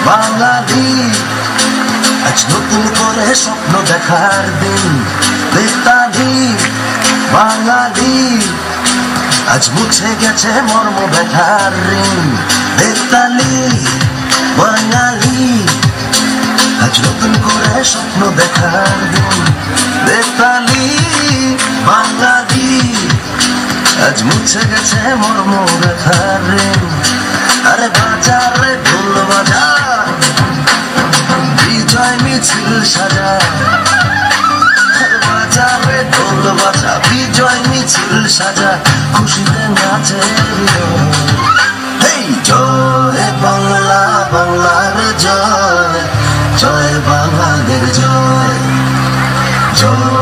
বাঙালি আজ নতুন করে স্বপ্ন দেখার দিন। বেতালি বাঙালি আজ মুছে গেছে মর্ম ব্যথার ঋণ। বেতালি বাঙালি আজ নতুন করে স্বপ্ন দেখার দিন। বেতালি বাঙালি আজ মুছে গেছে মর্ম ব্যথার ঋণ। আরে বাজারে ঢোল বাজা, বিজয় মিছিল সাজা। বাজারে ঢোল বাজা, বিজয় মিছিল সাজা, খুশিতে নাচে জয় বাংলা, বাংলার জয়, জয় বাঙালির জয়, জয়।